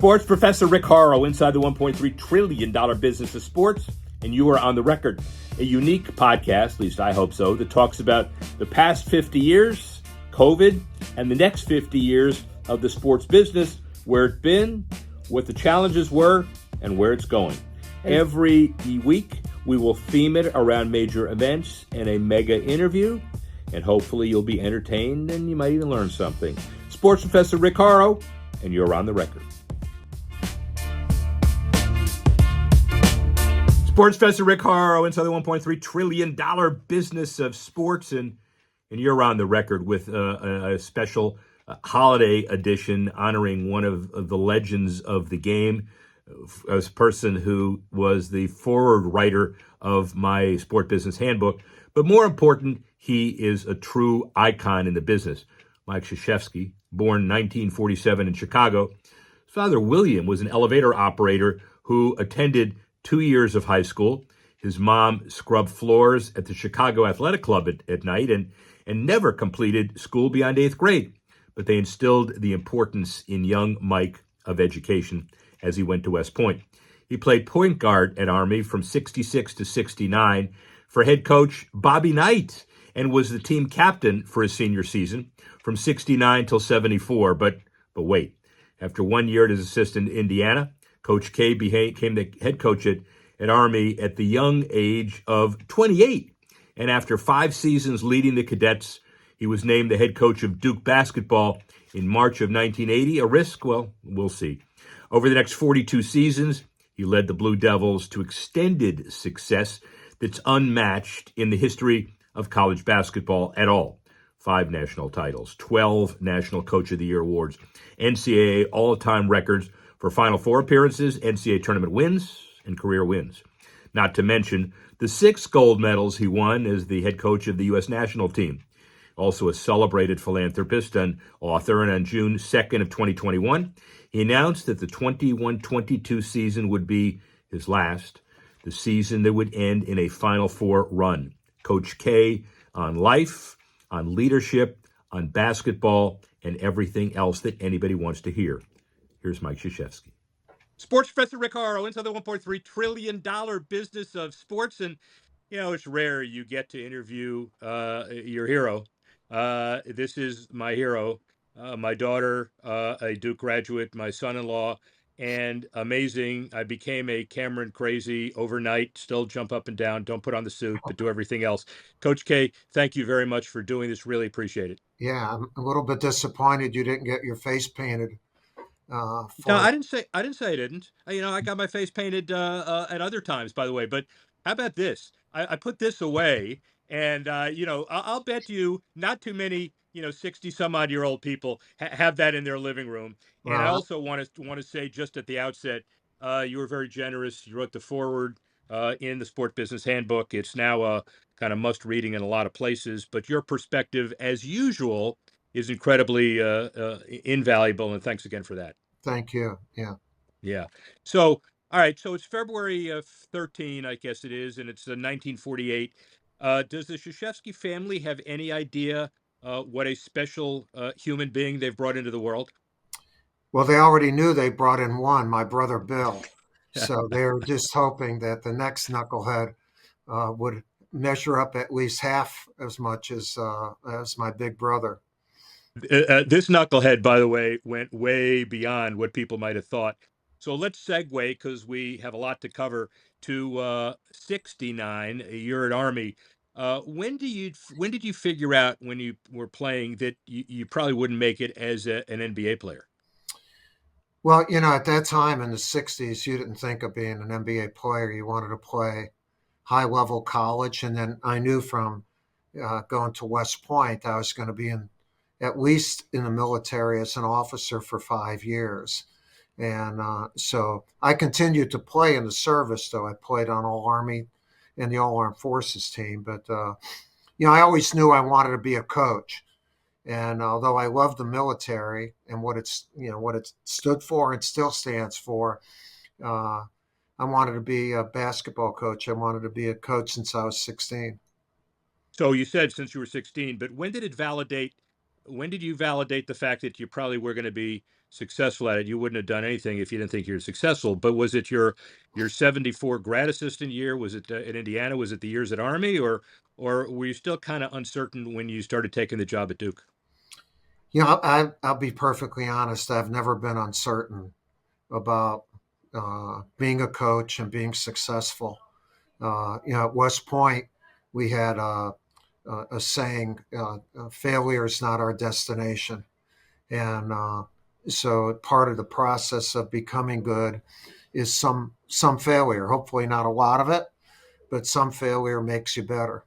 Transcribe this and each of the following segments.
Sports Professor Rick Horrow inside the $1.3 trillion business of sports, and you are on the record. A unique podcast, at least I hope so, that talks about the past 50 years, COVID, and the next 50 years of the sports business, where it's been, what the challenges were, and where it's going. Every week, we will theme it around major events and a mega interview, and hopefully you'll be entertained and you might even learn something. Sports Professor Rick Horrow, and you're on the record. Sports Professor Rick Horrow inside the $1.3 trillion business of sports, and you're on the record with a special holiday edition honoring one of the legends of the game, a person who was the forward writer of my sport business handbook. But more important, he is a true icon in the business. Mike Krzyzewski, born 1947 in Chicago. His father, William, was an elevator operator who attended 2 years of high school. His mom scrubbed floors at the Chicago Athletic Club at night and never completed school beyond 8th grade. But they instilled the importance in young Mike of education as he went to West Point. He played point guard at Army from 66 to 69 for head coach Bobby Knight and was the team captain for his senior season from 69 till 74. But wait, after 1 year at his assistant in Indiana, Coach K became the head coach at Army at the young age of 28. And after 5 seasons leading the cadets, he was named the head coach of Duke basketball in March of 1980. A risk? Well, we'll see. Over the next 42 seasons, he led the Blue Devils to extended success that's unmatched in the history of college basketball at all. 5 national titles, 12 National Coach of the Year awards, NCAA all-time records for Final Four appearances, NCAA tournament wins, and career wins. Not to mention the 6 gold medals he won as the head coach of the U.S. national team. Also a celebrated philanthropist and author, and on June 2nd of 2021, he announced that the 21-22 season would be his last, the season that would end in a Final Four run. Coach K on life, on leadership, on basketball, and everything else that anybody wants to hear. Here's Mike Krzyzewski. Sports Professor Rick Horrow inside the $1.3 trillion business of sports. And, you know, it's rare you get to interview your hero. This is my hero, my daughter, a Duke graduate, my son-in-law, and amazing. I became a Cameron crazy overnight, still jump up and down, don't put on the suit, but do everything else. Coach K, thank you very much for doing this. Really appreciate it. Yeah, I'm a little bit disappointed you didn't get your face painted. No, I didn't say I didn't. I got my face painted at other times, by the way. But how about this? I put this away, and I'll bet you not too many 60 some odd year old people have that in their living room. And I also want to say just at the outset, you were very generous. You wrote the foreword in the Sport Business Handbook. It's now a kind of must reading in a lot of places. But your perspective, as usual, is incredibly invaluable. And thanks again for that. Thank you. Yeah. Yeah. So, all right. So it's February of 13, I guess it is, and it's 1948. Does the Krzyzewski family have any idea what a special human being they've brought into the world? Well, they already knew they brought in one, my brother Bill. So they're just hoping that the next knucklehead would measure up at least half as much as my big brother. This knucklehead, by the way, went way beyond what people might have thought. So let's segue, because we have a lot to cover, to 69. You're at Army. When did you figure out when you were playing that you probably wouldn't make it as an NBA player? Well, at that time in the 60s, you didn't think of being an NBA player. You wanted to play high-level college. And then I knew from going to West Point, I was going to be at least in the military as an officer for 5 years. And so I continued to play in the service, though. I played on All Army and the All Armed Forces team. But, I always knew I wanted to be a coach. And although I love the military and what it stood for and still stands for, I wanted to be a basketball coach. I wanted to be a coach since I was 16. So you said since you were 16, but when did you validate the fact that you probably were going to be successful at it. You wouldn't have done anything if you didn't think you were successful. But was it your 74 grad assistant year? Was it in Indiana? Was it the years at Army, or were you still kind of uncertain when you started taking the job at Duke? I'll be perfectly honest. I've never been uncertain about being a coach and being successful. At West Point, we had a saying, failure is not our destination. And so part of the process of becoming good is some failure. Hopefully not a lot of it, but some failure makes you better.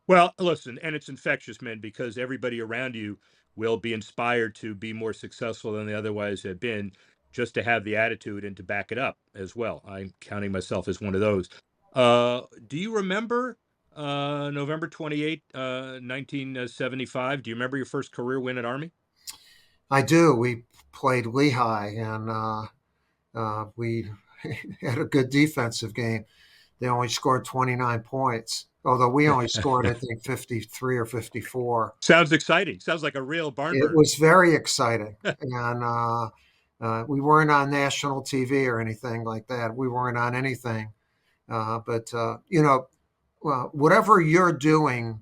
Well, listen, and it's infectious, man, because everybody around you will be inspired to be more successful than they otherwise have been, just to have the attitude and to back it up as well. I'm counting myself as one of those. Do you remember November 28th, 1975? Do you remember your first career win at Army? I do. We played Lehigh, and we had a good defensive game. They only scored 29 points, although we only scored, I think, 53 or 54. Sounds exciting. Sounds like a real barn It burner. was very exciting. And we weren't on national TV or anything like that. We weren't on anything. But whatever you're doing,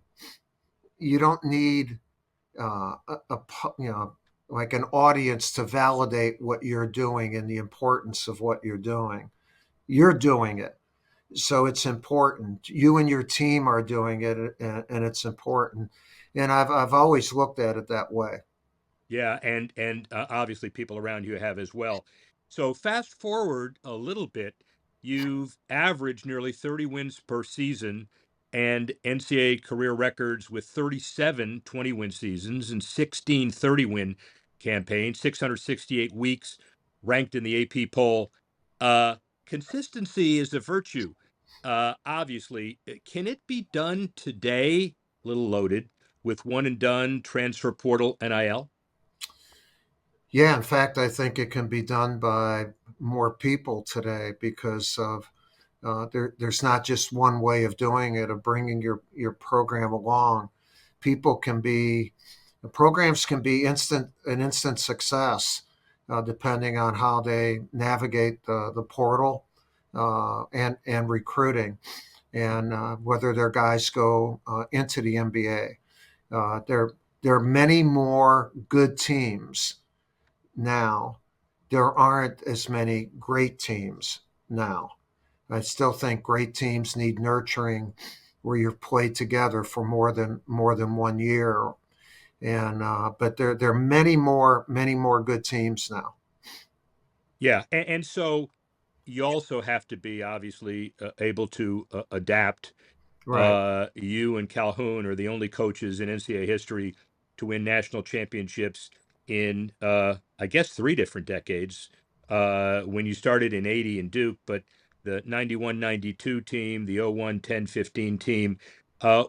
you don't need you know, like an audience to validate what you're doing and the importance of what you're doing. You're doing it. So it's important. You and your team are doing it, and it's important. And I've always looked at it that way. Yeah, and obviously people around you have as well. So fast forward a little bit, you've averaged nearly 30 wins per season and NCAA career records with 37 20-win seasons and 16 30-win campaigns, 668 weeks ranked in the AP poll. Uh, Consistency is a virtue. Obviously, can it be done today? Little loaded with one and done transfer portal NIL. Yeah, in fact, I think it can be done by more people today because of there's not just one way of doing it, of bringing your program along. People can be Programs can be an instant success, depending on how they navigate the portal and recruiting, and whether their guys go into the NBA. There are many more good teams now. There aren't as many great teams now. I still think great teams need nurturing, where you've played together for more than 1 year, and but there are many more good teams now. Yeah, and so you also have to be obviously able to adapt. Right. You and Calhoun are the only coaches in NCAA history to win national championships in, I guess, three different decades. When you started in 80 in Duke, but the 91-92 team, the 01-10-15 team,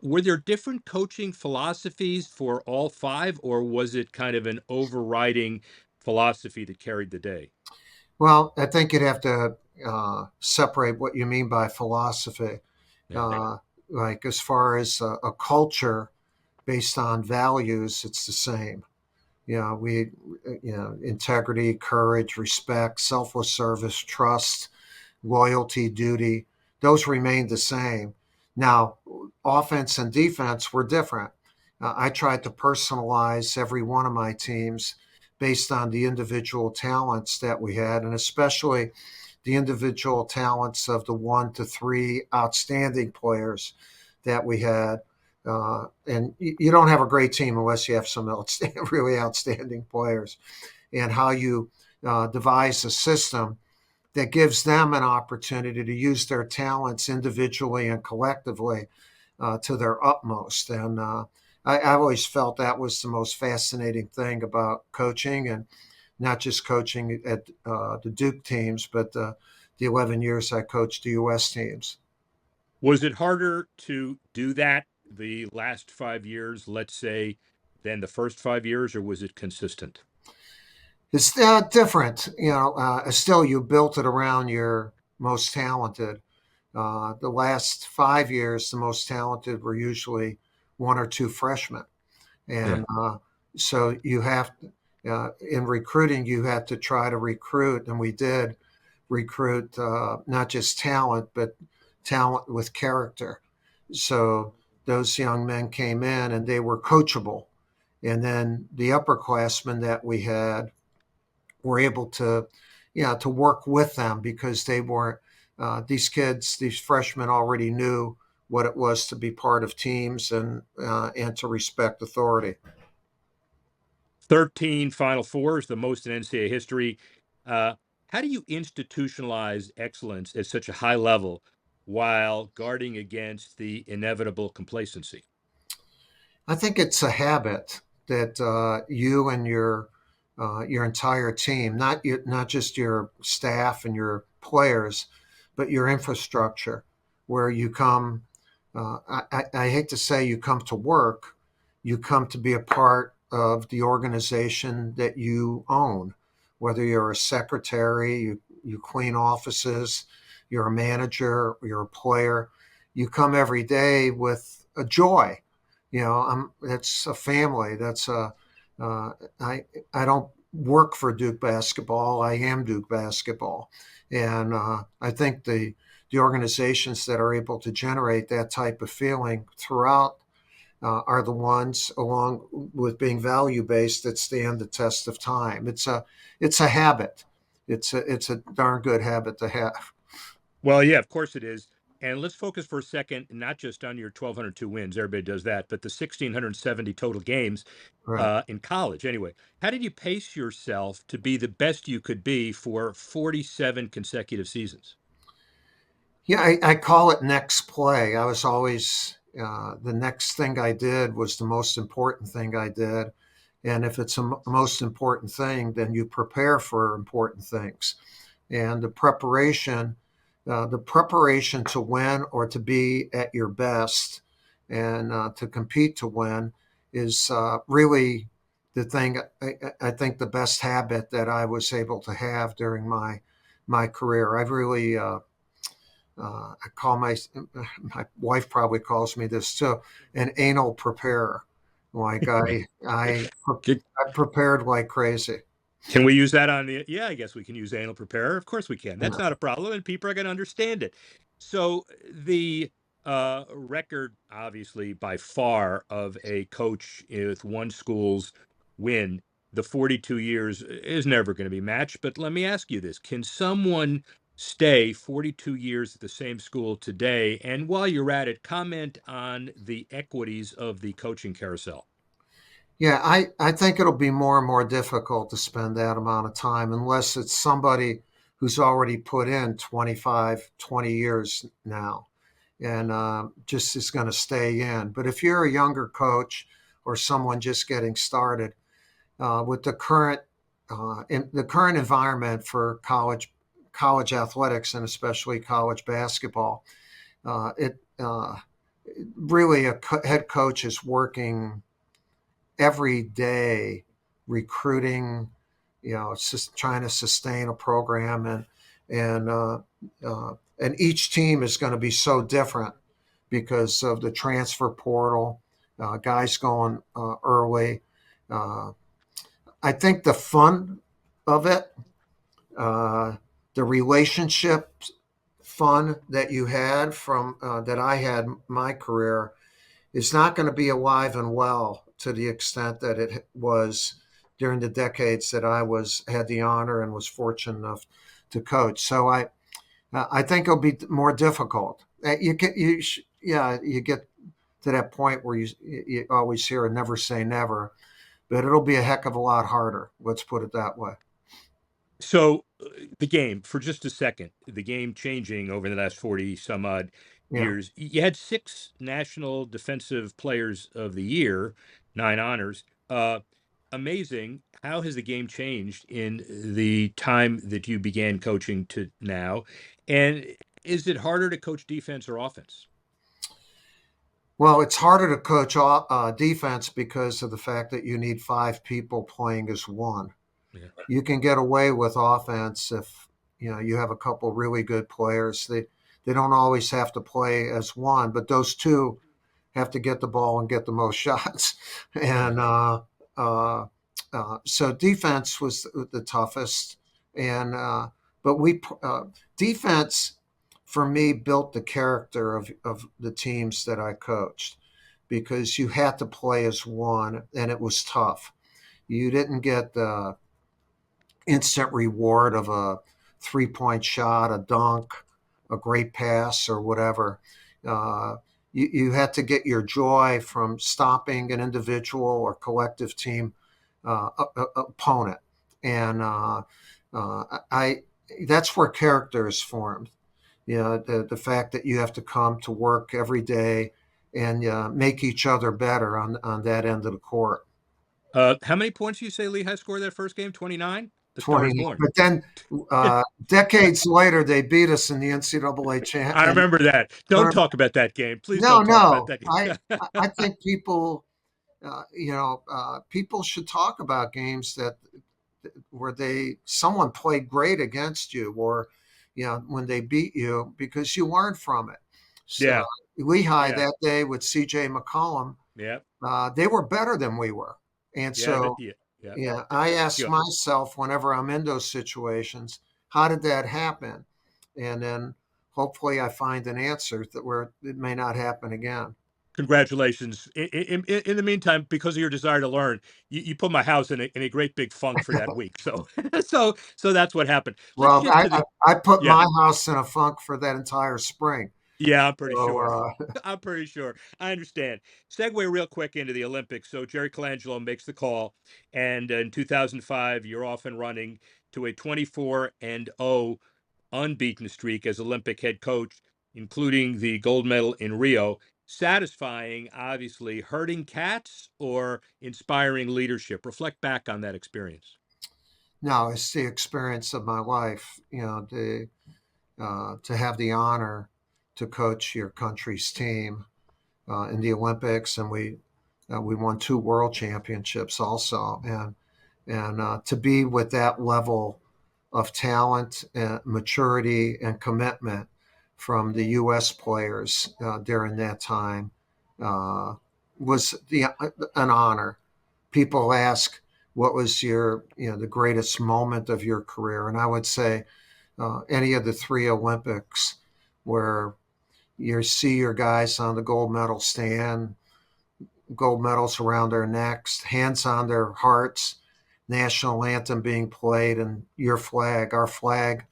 were there different coaching philosophies for all five, or was it kind of an overriding philosophy that carried the day? Well, I think you'd have to separate what you mean by philosophy. Yeah. Uh, like as far as a culture based on values, it's the same. Integrity, courage, respect, selfless service, trust, loyalty, duty, those remain the same. Now, offense and defense were different. I tried to personalize every one of my teams based on the individual talents that we had, and especially the individual talents of the 1 to 3 outstanding players that we had. And you don't have a great team unless you have some really outstanding players. And how you devise a system that gives them an opportunity to use their talents individually and collectively to their utmost. And I always felt that was the most fascinating thing about coaching, and not just coaching at the Duke teams, but the 11 years I coached the U.S. teams. Was it harder to do that the last 5 years, let's say, than the first 5 years, or was it consistent? It's different. Still, you built it around your most talented. The last 5 years, the most talented were usually one or two freshmen, Yeah. and so In recruiting, you had to try to recruit, and we did recruit not just talent, but talent with character. So those young men came in and they were coachable. And then the upperclassmen that we had were able to, to work with them because they weren't, these kids, these freshmen already knew what it was to be part of teams and to respect authority. 13 Final Fours, the most in NCAA history. Uh, how do you institutionalize excellence at such a high level while guarding against the inevitable complacency? I think it's a habit that you and your entire team, not just your staff and your players, but your infrastructure, where you come. I hate to say you come to work, you come to be a part of the organization that you own. Whether you're a secretary, you clean offices, you're a manager, you're a player, you come every day with a joy. That's a family. That's a I don't work for Duke basketball. I am Duke basketball, and I think the organizations that are able to generate that type of feeling throughout are the ones, along with being value based, that stand the test of time. It's a habit. It's a darn good habit to have. Well, yeah, of course it is. And let's focus for a second, not just on your 1,202 wins, everybody does that, but the 1,670 total games Right. in college. Anyway, how did you pace yourself to be the best you could be for 47 consecutive seasons? Yeah, I call it next play. I was always the next thing I did was the most important thing I did. And if it's a most important thing, then you prepare for important things. And the preparation to win or to be at your best and to compete to win is really the thing. I think the best habit that I was able to have during my career. I've really I call my wife probably calls me this too, an anal preparer. Like I prepared like crazy. Can we use that on the? Yeah, I guess we can use anal preparer. Of course we can. That's Yeah. not a problem, and people are going to understand it. So the record, obviously, by far of a coach with one school's win, the 42 years is never going to be matched. But let me ask you this: can someone stay 42 years at the same school today? And while you're at it, comment on the equities of the coaching carousel. Yeah, I think it'll be more and more difficult to spend that amount of time unless it's somebody who's already put in 25, 20 years now and just is going to stay in. But if you're a younger coach or someone just getting started, with the current environment for college athletics and especially college basketball, it really head coach is working every day recruiting, trying to sustain a program, and each team is going to be so different because of the transfer portal, guys going early. Uh, I think the fun of it, uh, the relationship fun that you had from that I had my career is not going to be alive and well to the extent that it was during the decades that I had the honor and was fortunate enough to coach. So I think it'll be more difficult. You get to that point where you always hear a never say never, but it'll be a heck of a lot harder. Let's put it that way. So the game, for just a second, the game changing over the last 40 some odd Yeah. years. You had 6 National Defensive Players of the Year, 9 honors. Amazing. How has the game changed in the time that you began coaching to now? And is it harder to coach defense or offense? Well, it's harder to coach defense because of the fact that you need five people playing as one. Yeah. You can get away with offense if you have a couple really good players. They don't always have to play as one, but those two have to get the ball and get the most shots. And Yeah. So defense was the toughest, and but defense for me built the character of the teams that I coached, because you had to play as one, and it was tough. You didn't get the instant reward of a 3-point shot, a dunk, a great pass, or whatever. Uh, you had to get your joy from stopping an individual or collective team opponent, and I that's where character is formed. The fact that you have to come to work every day and make each other better on that end of the court. How many points do you say Lehigh scored that first game? 29? The Star is 20, born. but then decades later they beat us in the NCAA I remember that. Don't tournament. talk about that game. Please No, don't talk about no, that I game. think people, people should talk about games that where someone played great against you, or when they beat you, because you learned from it. So Yeah. Lehigh Yeah. that day with C.J. McCollum, Yeah. they were better than we were, and Yeah. so Yeah. Yeah. yeah, I ask Yeah. myself whenever I'm in those situations, how did that happen? And then hopefully I find an answer that where it may not happen again. Congratulations. In the meantime, because of your desire to learn, you put my house in a great big funk for that week. So, so that's what happened. Let's Well, shift to the, I put yeah. my house in a funk for that entire spring. Yeah, I'm pretty So sure. I'm pretty sure. I understand. Segue real quick into the Olympics. So Jerry Colangelo makes the call, and in 2005, you're off and running to a 24-0 unbeaten streak as Olympic head coach, including the gold medal in Rio. Satisfying, obviously, hurting cats or inspiring leadership. Reflect back on that experience. no, it's the experience of my life. To have the honor to coach your country's team in the Olympics, and we won 2 world championships also, and to be with that level of talent, maturity, and commitment from the U.S. players during that time uh, was an honor. People ask, "What was the greatest moment of your career?" And I would say any of the 3 Olympics where you see your guys on the gold medal stand, gold medals around their necks, hands on their hearts, national anthem being played, and our flag,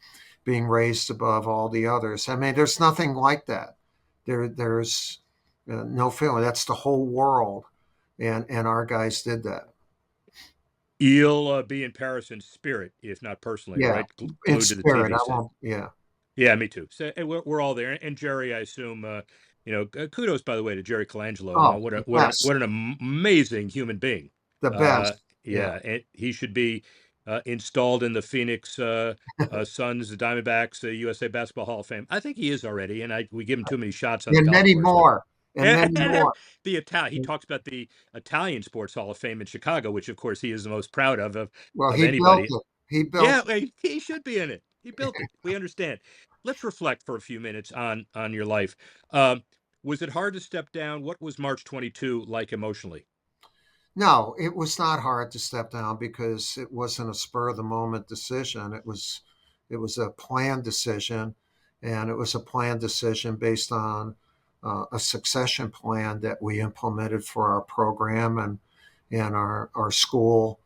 being raised above all the others. I mean, there's nothing like that. There's no feeling. That's the whole world, and our guys did that. You'll be in Paris in spirit, if not personally, Yeah, right? in Glued to the spirit. TV I set. won't. Yeah, Yeah, me too. So we're all there. And Jerry, I assume, kudos by the way to Jerry Colangelo. oh, What the what best, an amazing human being. the best. Yeah, Yeah, and he should be installed in the Phoenix Suns, the Diamondbacks, USA Basketball Hall of Fame. I think he is already, and we give him too many shots on the and golf many course. But more, and many more. the Italian, he talks about the Italian Sports Hall of Fame in Chicago, which of course he is the most proud Well, of he built anybody. it. He built Yeah, well, he should be in it. He built it. We understand. Let's reflect for a few minutes on your life. Um, was it hard to step down? What was March 22 like emotionally? No, it was not hard to step down because it wasn't a spur of the moment decision. It was a planned decision, and it was a planned decision based on a succession plan that we implemented for our program and our school.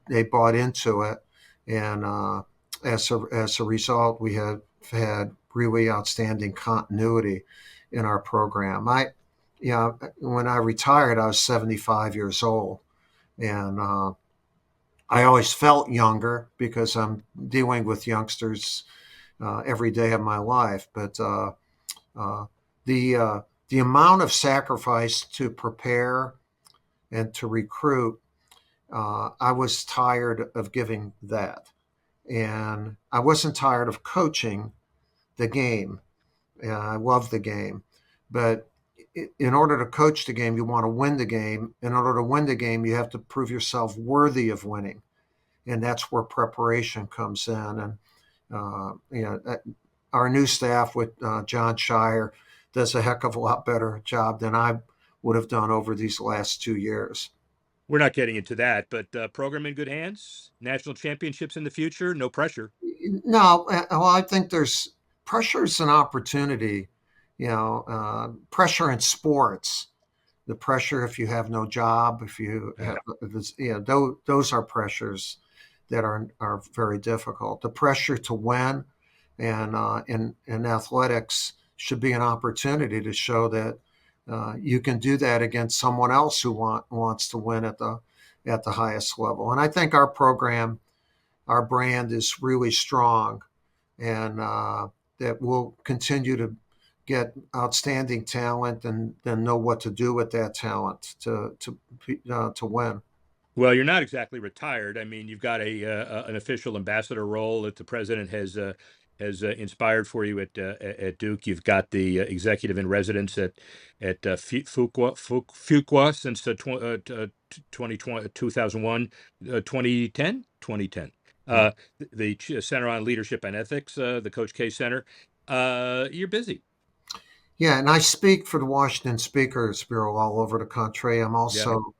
They bought into it, and as a result, we have had really outstanding continuity in our program. When I retired, I was 75 years old, and I always felt younger because I'm dealing with youngsters every day of my life. But uh, the uh, the amount of sacrifice to prepare and to recruit, I was tired of giving that, and I wasn't tired of coaching the game. I love the game, but in order to coach the game, you want to win the game. In order to win the game, you have to prove yourself worthy of winning, and that's where preparation comes in. And our new staff with John Shire does a heck of a lot better job than I would have done over these last 2 years. We're not getting into that, but program in good hands. National championships in the future. No pressure. No, well, I think there's pressure is an opportunity. Pressure in sports, the pressure if you have no job, if you have, Yeah. those are pressures that are very difficult. The pressure to win and in athletics should be an opportunity to show that you can do that against someone else who wants to win at the highest level. And I think our program, our brand is really strong, and that we'll continue to get outstanding talent and then know what to do with that talent to win. Well, you're not exactly retired. I mean, you've got an official ambassador role that the president has inspired for you at Duke. You've got the executive in residence at Fuqua since 2020, 2001, 2010, 2010. Yeah. The Center on Leadership and Ethics, the Coach K Center. You're busy. Yeah, and I speak for the Washington Speakers Bureau all over the country. I'm Yeah. also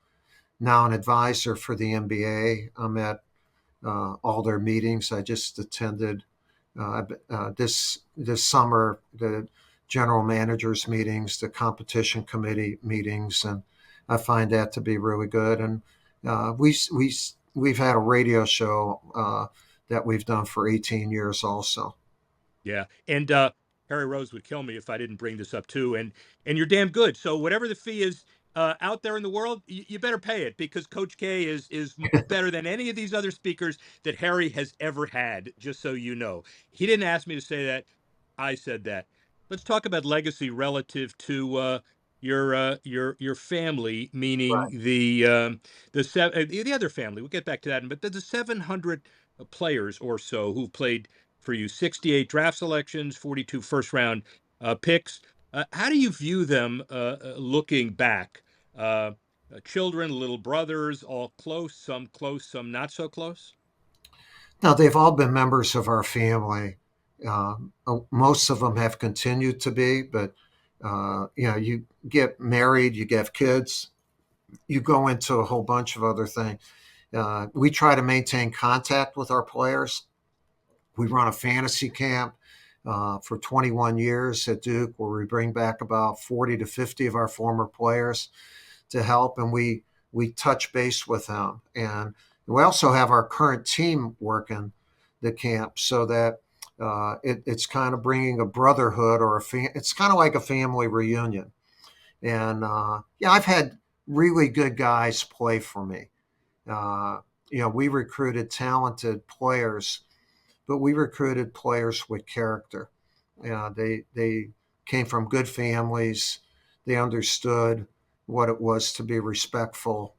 now an advisor for the NBA. I'm at all their meetings. I just attended this summer the general managers meetings, the competition committee meetings, and I find that to be really good. And we've had a radio show that we've done for 18 years also. Yeah. And Harry Rose would kill me if I didn't bring this up too. And you're damn good. So whatever the fee is out there in the world, you better pay it because Coach K is better than any of these other speakers that Harry has ever had. Just so you know, he didn't ask me to say that. I said that. Let's talk about legacy relative to your family, meaning Right. the other family. We'll get back to that, but the 700 players or so who've played for you, 68 draft selections, 42 first round picks. How do you view them looking back? Children, little brothers, all close, some not so close? Now, they've all been members of our family. Most of them have continued to be, but you get married, you get kids, you go into a whole bunch of other things. We try to maintain contact with our players. We run a fantasy camp for 21 years at Duke, where we bring back about 40 to 50 of our former players to help, and we touch base with them. And we also have our current team working the camp so that it's kind of bringing a brotherhood or it's kind of like a family reunion. And I've had really good guys play for me. We recruited talented players, but we recruited players with character. They came from good families. They understood what it was to be respectful.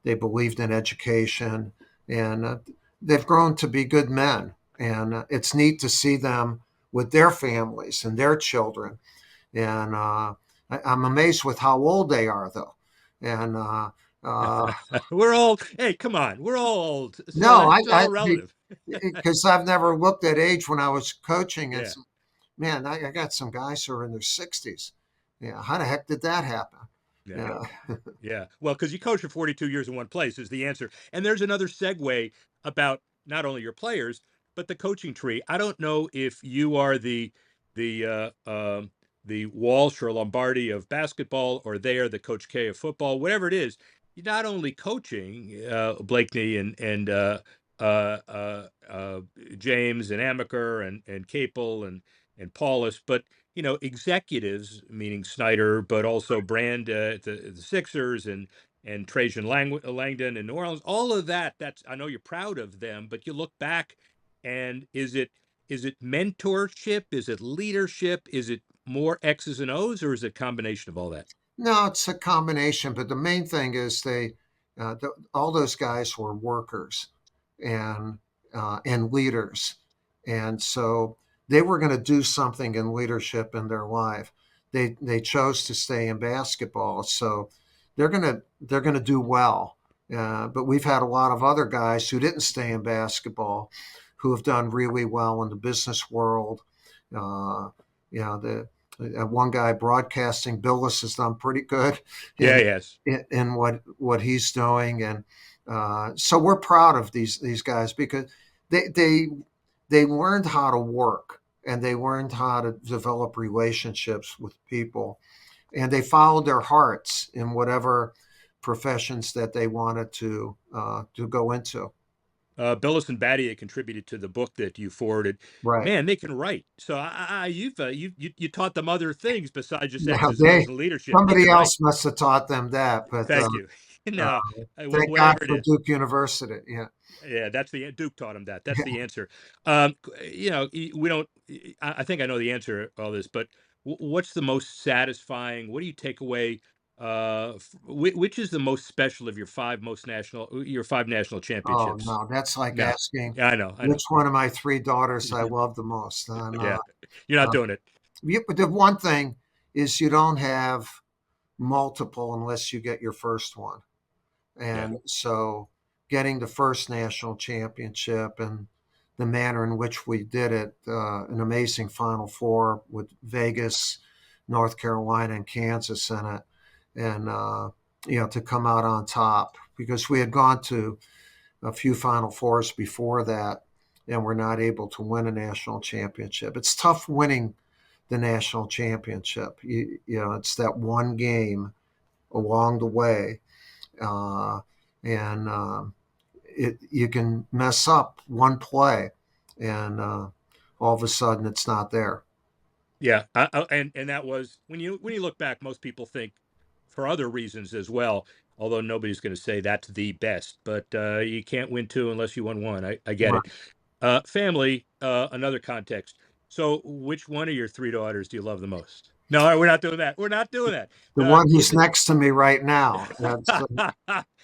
They believed in education, and they've grown to be good men. And it's neat to see them with their families and their children. And I'm amazed with how old they are, though. And We're old. Hey, come on. We're all old. So no, that's all relative. because I've never looked at age when I was coaching and Yeah. said, man, I got some guys who are in their 60s. Yeah, how the heck did that happen? Yeah. Yeah. Yeah. Well, because you coach for 42 years in one place is the answer. And there's another segue about not only your players, but the coaching tree. I don't know if you are the Walsh or Lombardi of basketball, or they are the Coach K of football, whatever it is. You're not only coaching Blakeney uh, uh, uh, James and Amaker and Capel and Paulus, but executives, meaning Snyder, but also Brand at the Sixers and Trajan Langdon in New Orleans, all of that. That's I know you're proud of them, but you look back and is it mentorship? Is it leadership? Is it more X's and O's, or is it a combination of all that? No, it's a combination, but the main thing is all those guys were workers and leaders, and so they were going to do something in leadership in their life. They chose to stay in basketball, so they're gonna do well. But we've had a lot of other guys who didn't stay in basketball who have done really well in the business world. Uh, the One guy broadcasting, Billis, has done pretty good Yeah, in yes. what he's doing, and so we're proud of these guys because they they they learned how to work and they learned how to develop relationships with people, and they followed their hearts in whatever professions that they wanted to go into. Billis and Badia contributed to the book that you forwarded. Right. Man, they can write. So you taught them other things besides just Now exercise and leadership. They somebody can write. else must have taught them that, but Thank you. uh, No, thank God whatever it for is. Duke University. Yeah. Yeah, that's the Duke taught him that. That's the answer. We don't. I think I know the answer to all this, but what's the most satisfying? What do you take away? Which is the most special of your five national Oh championships? no, that's like No, asking yeah, I know. which one of my three daughters I love the most. Yeah, you're not Uh, doing it. but the one thing is you don't have multiple unless you get your first one. Yeah, And so getting the first national championship and the manner in which we did it, an amazing Final Four with Vegas, North Carolina, and Kansas in it, and to come out on top because we had gone to a few Final Fours before that and were not able to win a national championship. It's tough winning the national championship. It's that one game along the way, uh, and you can mess up one play, and all of a sudden it's not there. yeah, and that was when you look back, most people think for other reasons as well. Although nobody's going to say that's the best, but you can't win two unless you won one. I get it. Right. Family, another context. So, which one of your three daughters do you love the most? No, we're not doing that. We're not doing that. The one Give who's it. next to me right now.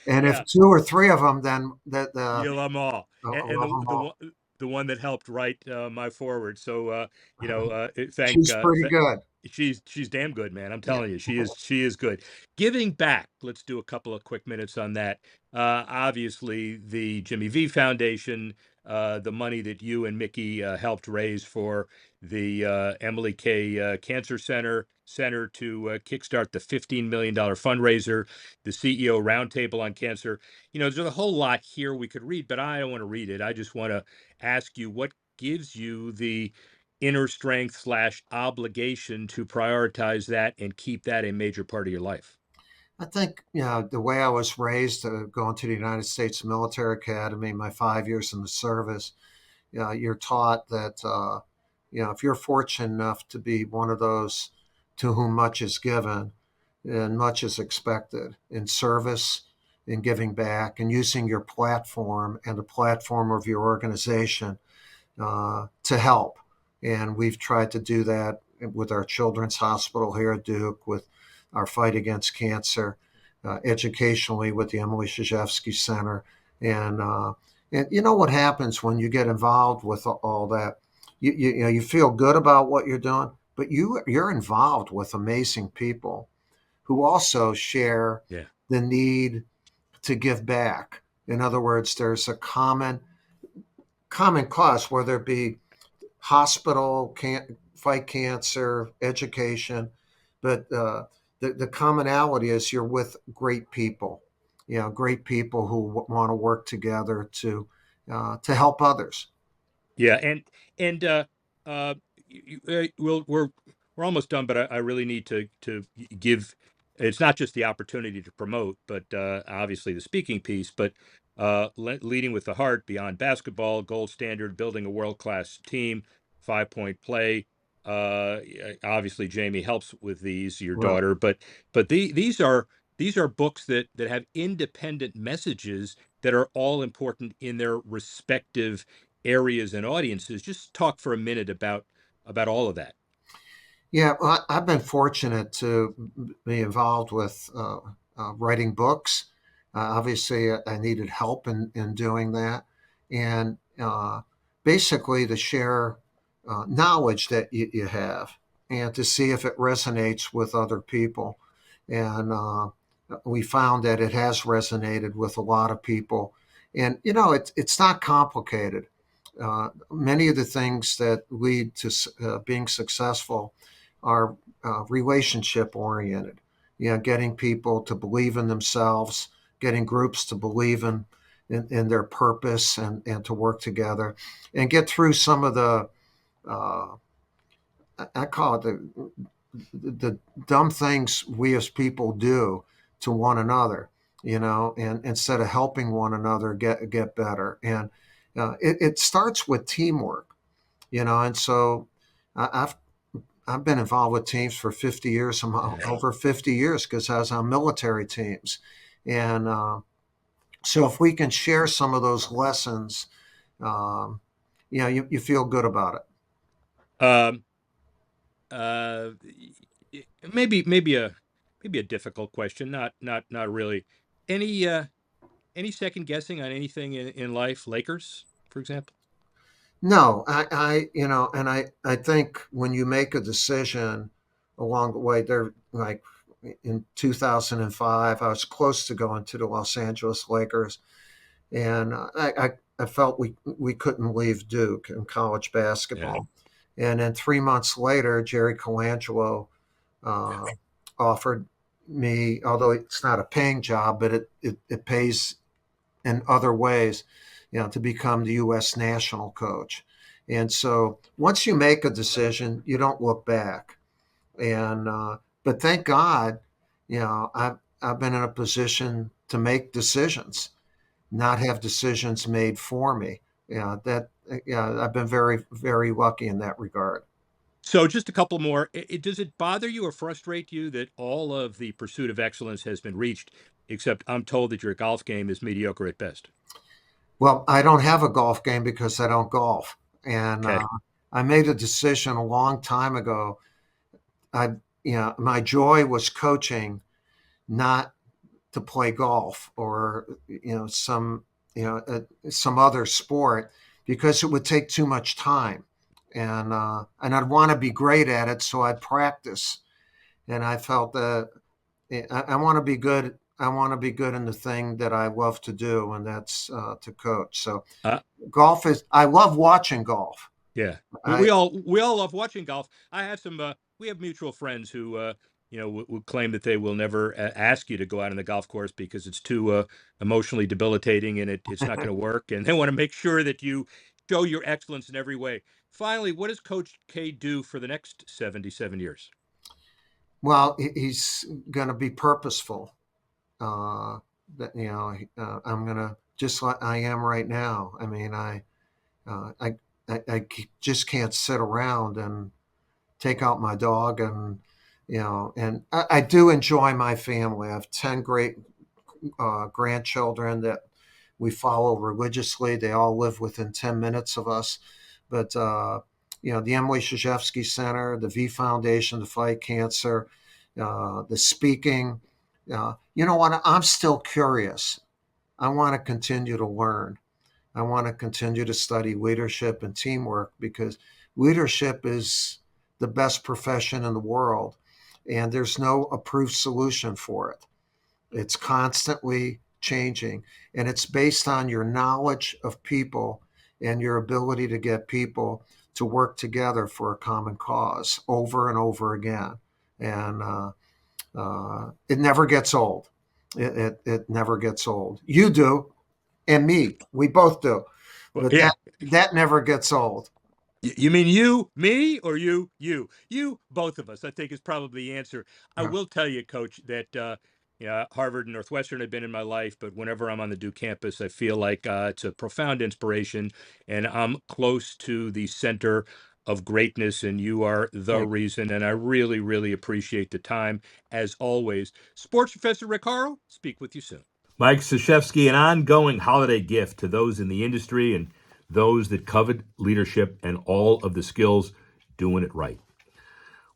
And if Yeah, two or three of them, then that you love them all, and love them all. the one that helped write my forward. So, She's pretty good. she's damn good, man. I'm Yeah. telling you, she is good. Giving back. Let's do a couple of quick minutes on that. Obviously, the Jimmy V Foundation, the money that you and Mickey helped raise for the Emily K Cancer Center to kickstart the $15 million fundraiser, the CEO Roundtable on Cancer. There's a whole lot here we could read, but I don't want to read it. I just want to ask you what gives you the inner strength slash obligation to prioritize that and keep that a major part of your life. I think the way I was raised, going to the United States Military Academy, my 5 years in the service, you're taught that if you're fortunate enough to be one of those to whom much is given and much is expected in service, in giving back, and using your platform and the platform of your organization to help. And we've tried to do that with our children's hospital here at Duke, with our fight against cancer, educationally with the Emily Krzyzewski Center. And you know what happens when you get involved with all that? You feel good about what you're doing, but you're involved with amazing people who also share Yeah. the need to give back. In other words, there's a common cause, whether it be hospital, fight cancer, education, but the commonality is you're with great people, great people who want to work together to help others. Yeah, and uh, we're almost done, but I really need to give. It's not just the opportunity to promote, but obviously the speaking piece, but leading with the heart beyond basketball, gold standard, building a world class team, 5 point play. Obviously Jamie helps with these, your Right. daughter, but these are books that have independent messages that are all important in their respective areas and audiences. Just talk for a minute about all of that. Yeah, well, I've been fortunate to be involved with writing books. Obviously, I needed help in doing that. And basically, to share knowledge that you have and to see if it resonates with other people. And we found that it has resonated with a lot of people. And, it's not complicated. Many of the things that lead to being successful are relationship oriented. Getting people to believe in themselves, getting groups to believe in their purpose and to work together and get through some of the uh, I call it the dumb things we as people do to one another, and instead of helping one another get better. And it starts with teamwork, and so I've been involved with teams for 50 years, over 50 years, because I was on military teams. And so if we can share some of those lessons, um, you feel good about it. Um, uh, maybe a difficult question. Not really. Any second guessing on anything in life? Lakers, for example. No, and I think when you make a decision along the way, there, like in 2005, I was close to going to the Los Angeles Lakers, and I felt we couldn't leave Duke in college Yeah. basketball. And then 3 months later, Jerry Colangelo uh, Yeah. offered me, although it's not a paying job, but it pays in other ways, to become the U.S. national coach. And so once you make a decision, you don't look back. And but thank God, I've been in a position to make decisions, not have decisions made for me. I've been very, very lucky in that regard. So just a couple more. Does it bother you or frustrate you that all of the pursuit of excellence has been reached, except I'm told that your golf game is mediocre at best? Well, I don't have a golf game because I don't golf. And Okay. I made a decision a long time ago. My joy was coaching, not to play golf or some other sport, because it would take too much time, and I'd want to be great at it, so I'd practice. And I felt that I want to be good. I want to be good in the thing that I love to do, and that's to coach. So Uh, golf is. I love watching golf. yeah. We, I we all we all love watching golf. I have some. We have mutual friends who, would claim that they will never ask you to go out on the golf course because it's too emotionally debilitating and it's not going to work. And they want to make sure that you show your excellence in every way. Finally, what does Coach K do for the next 77 years? Well, he's going to be purposeful. That I'm going to, just like I am right now. I mean, uh, I, I just can't sit around and take out my dog, and I do enjoy my family. I have 10 great grandchildren that we follow religiously. They all live within 10 minutes of us. But, the Emily Krzyzewski Center, the V Foundation to fight cancer, the speaking. You know what? I'm still curious. I want to continue to learn. I want to continue to study leadership and teamwork, because leadership is the best profession in the world, and there's no approved solution for it. It's constantly changing, and it's based on your knowledge of people and your ability to get people to work together for a common cause over and over again. And it never gets old. It never gets old. You do, and me, we both do, Well, but yeah. that never gets old. You mean you, me, or you, both of us? I think is probably the answer. I Yeah. will tell you, Coach, that Harvard and Northwestern have been in my life, but whenever I'm on the Duke campus, I feel like it's a profound inspiration, and I'm close to the center of greatness, and you are the Thank reason. And I really, really appreciate the time, as always. Sports Professor Rick Horrow, speak with you soon. Mike Krzyzewski, an ongoing holiday gift to those in the industry and those that covet leadership and all of the skills doing it right.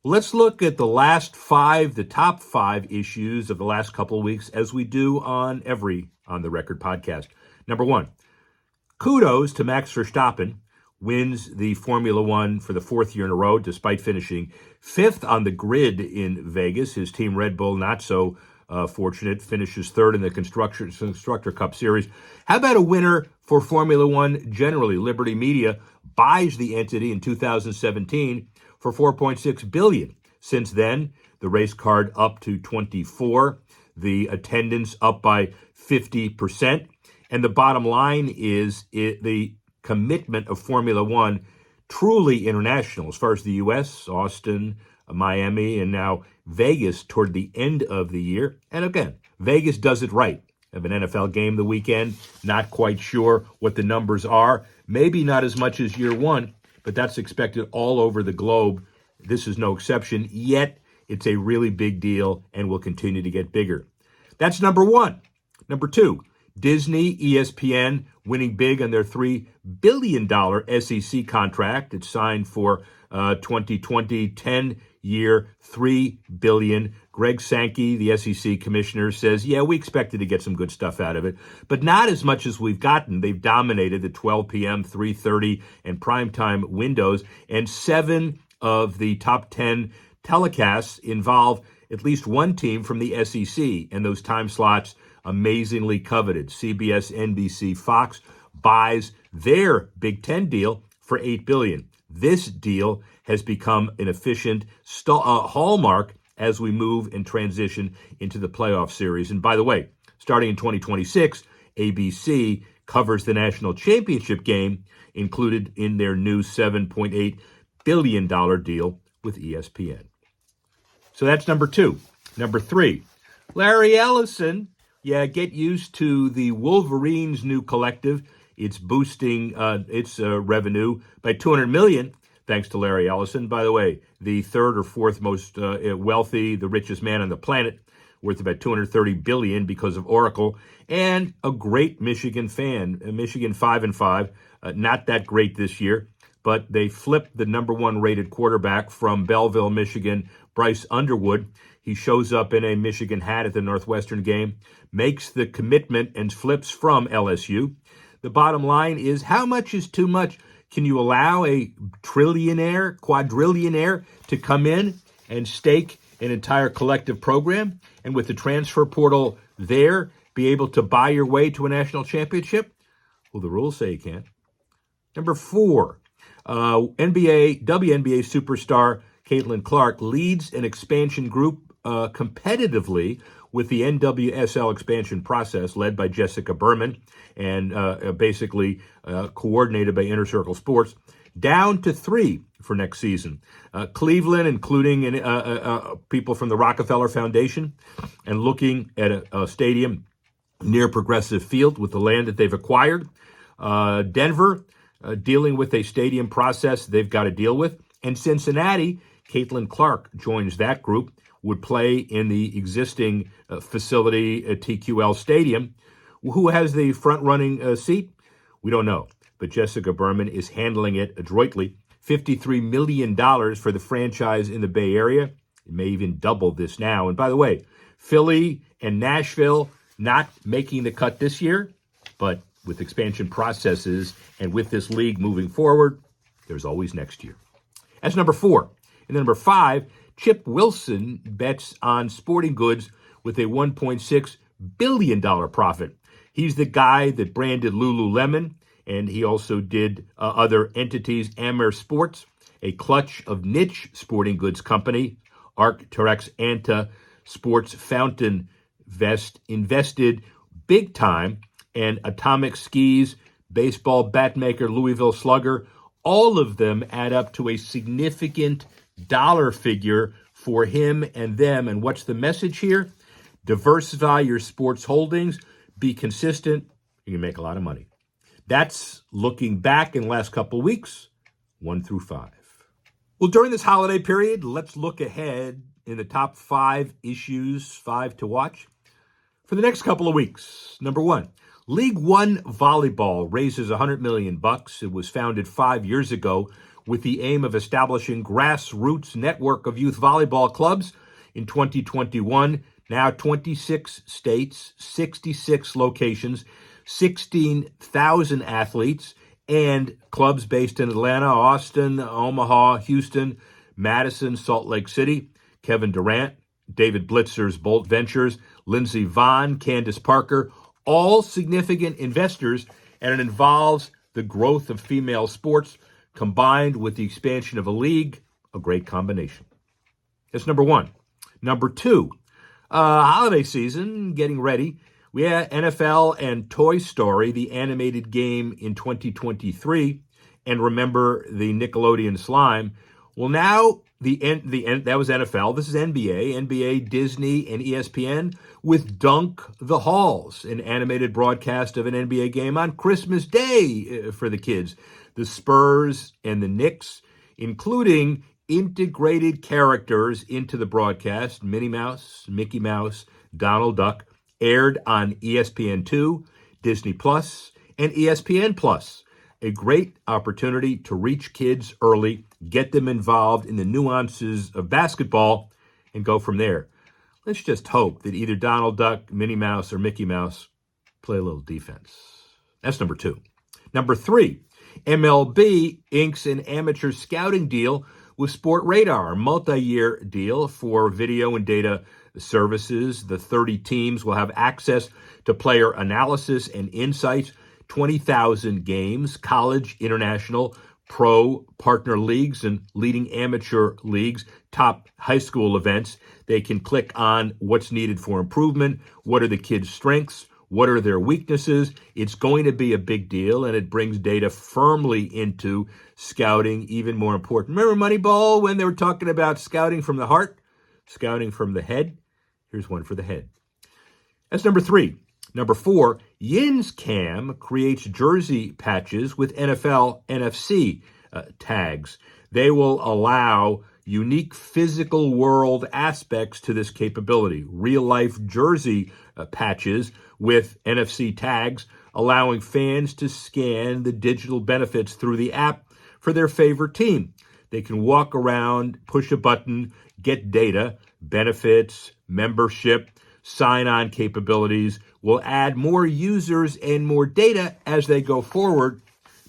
Let's look at the top five issues of the last couple of weeks, as we do on every On the Record podcast. Number one, kudos to Max Verstappen, wins the Formula One for the fourth year in a row, despite finishing fifth on the grid in Vegas. His team Red Bull, not so fortunate, finishes third in the Constructor Cup Series. How about a winner for Formula One generally? Liberty Media buys the entity in 2017 for $4.6 billion. since then. The race card up to 24, the attendance up by 50%. And the bottom line is the commitment of Formula One truly international as far as the U.S., Austin, Miami, and now Vegas toward the end of the year. And again, Vegas does it right. Have an NFL game the weekend. Not quite sure what the numbers are. Maybe not as much as year one, but that's expected all over the globe. This is no exception. Yet, it's a really big deal and will continue to get bigger. That's number one. Number two, Disney, ESPN, winning big on their $3 billion SEC contract. It's signed for 2020, 10-year, $3 billion. Greg Sankey, the SEC commissioner, says, yeah, we expected to get some good stuff out of it, but not as much as we've gotten. They've dominated the 12 p.m., 3:30, and primetime windows, and 7 of the top 10 telecasts involve at least one team from the SEC, and those time slots amazingly coveted. CBS, NBC, Fox buys their Big Ten deal for $8 billion. This deal has become an efficient hallmark as we move and transition into the playoff series. And by the way, starting in 2026, ABC covers the national championship game included in their new $7.8 billion deal with ESPN. So that's number two. Number three, Larry Ellison. Yeah, get used to the Wolverines' new collective. It's boosting its revenue by $200 million, thanks to Larry Ellison. By the way, the third or fourth most wealthy, the richest man on the planet, worth about $230 billion because of Oracle, and a great Michigan fan. Michigan 5-5, not that great this year, but they flipped the number one rated quarterback from Belleville, Michigan, Bryce Underwood. He shows up in a Michigan hat at the Northwestern game, makes the commitment and flips from LSU. The bottom line is, how much is too much? Can you allow a trillionaire, quadrillionaire to come in and stake an entire collective program, and with the transfer portal there, be able to buy your way to a national championship? Well, the rules say you can't. Number four, WNBA superstar Caitlin Clark leads an expansion group competitively with the NWSL expansion process led by Jessica Berman and basically coordinated by Inner Circle Sports, down to 3 for next season. Cleveland, including people from the Rockefeller Foundation, and looking at a stadium near Progressive Field with the land that they've acquired. Denver, dealing with a stadium process they've got to deal with. And Cincinnati, Caitlin Clark joins that group, would play in the existing facility at TQL Stadium. Who has the front-running seat? We don't know. But Jessica Berman is handling it adroitly. $53 million for the franchise in the Bay Area. It may even double this now. And by the way, Philly and Nashville not making the cut this year, but with expansion processes and with this league moving forward, there's always next year. That's number 4. And then number 5, Chip Wilson bets on sporting goods with a $1.6 billion profit. He's the guy that branded Lululemon, and he also did other entities, Amer Sports, a clutch of niche sporting goods company, Arc'teryx Anta Sports Fountain Vest, invested big time, and Atomic Skis, baseball bat maker Louisville Slugger, all of them add up to a significant dollar figure for him and them. And what's the message here? Diversify your sports holdings, be consistent, you can make a lot of money. That's looking back in the last couple of weeks, 1 through 5. Well, during this holiday period, let's look ahead in the top 5 issues, 5 to watch for the next couple of weeks. Number 1, League One Volleyball raises $100 million. It was founded 5 years ago with the aim of establishing grassroots network of youth volleyball clubs. In 2021, now 26 states, 66 locations, 16,000 athletes, and clubs based in Atlanta, Austin, Omaha, Houston, Madison, Salt Lake City. Kevin Durant, David Blitzer's Bolt Ventures, Lindsey Vonn, Candace Parker, all significant investors, and it involves the growth of female sports combined with the expansion of a league, a great combination. That's number one. Number two, holiday season, getting ready. We had NFL and Toy Story, the animated game in 2023, and remember the Nickelodeon slime. Well, now that was NFL. This is NBA, Disney, and ESPN with Dunk the Halls, an animated broadcast of an NBA game on Christmas Day for the kids. The Spurs and the Knicks, including integrated characters into the broadcast, Minnie Mouse, Mickey Mouse, Donald Duck, aired on ESPN2, Disney Plus, and ESPN Plus. A great opportunity to reach kids early, get them involved in the nuances of basketball, and go from there. Let's just hope that either Donald Duck, Minnie Mouse, or Mickey Mouse play a little defense. That's number two. Number three, MLB inks an amateur scouting deal with Sport Radar, a multi-year deal for video and data services. The 30 teams will have access to player analysis and insights, 20,000 games, college, international, pro, partner leagues, and leading amateur leagues, top high school events. They can click on what's needed for improvement, what are the kids' strengths, what are their weaknesses. It's going to be a big deal, and it brings data firmly into scouting, even more important. Remember Moneyball when they were talking about scouting from the heart, scouting from the head? Here's one for the head. That's number three. Number four, Yin's Cam creates jersey patches with NFL NFC tags. They will allow unique physical world aspects to this capability. Real-life jersey patches with NFC tags, allowing fans to scan the digital benefits through the app for their favorite team. They can walk around, push a button, get data, benefits, membership, sign-on capabilities. Will add more users and more data as they go forward,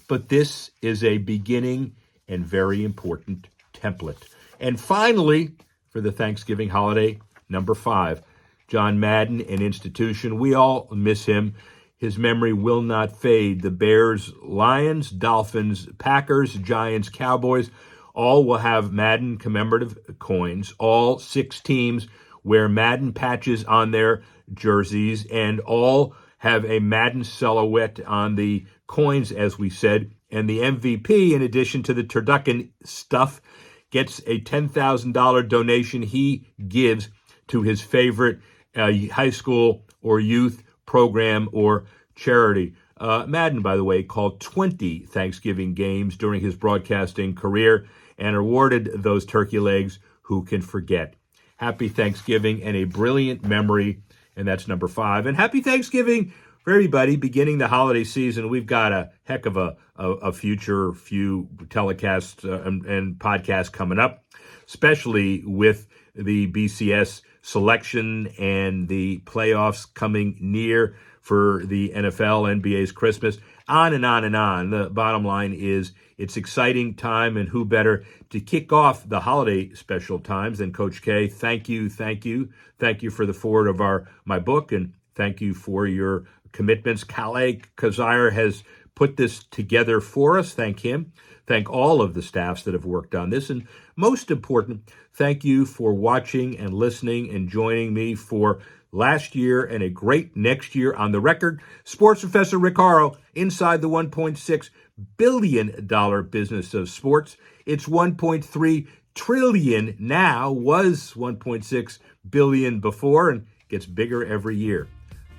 but this is a beginning and very important template. And finally, for the Thanksgiving holiday, number five, John Madden, an institution. We all miss him. His memory will not fade. The Bears, Lions, Dolphins, Packers, Giants, Cowboys, all will have Madden commemorative coins. All 6 teams wear Madden patches on their jerseys, and all have a Madden silhouette on the coins, as we said. And the MVP, in addition to the turducken stuff, gets a $10,000 donation he gives to his favorite high school or youth program or charity. Madden, by the way, called 20 Thanksgiving games during his broadcasting career and awarded those turkey legs. Who can forget? Happy Thanksgiving and a brilliant memory, and that's number 5. And happy Thanksgiving for everybody beginning the holiday season. We've got a heck of a future few telecasts and podcasts coming up, especially with the BCS selection and the playoffs coming near for the NFL, NBA's Christmas, on and on and on. The bottom line is it's exciting time, and who better to kick off the holiday special times than Coach K. Thank you for the forward of my book, and thank you for your commitments. Kale Kazire has put this together for us. Thank him. Thank all of the staffs that have worked on this. And most important, thank you for watching and listening and joining me for last year and a great next year on the record. Sports Professor Rick Horrow, inside the $1.6 billion business of sports. It's $1.3 trillion now, was $1.6 billion before, and gets bigger every year.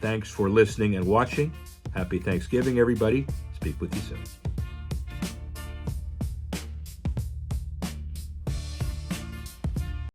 Thanks for listening and watching. Happy Thanksgiving, everybody. Speak with you soon.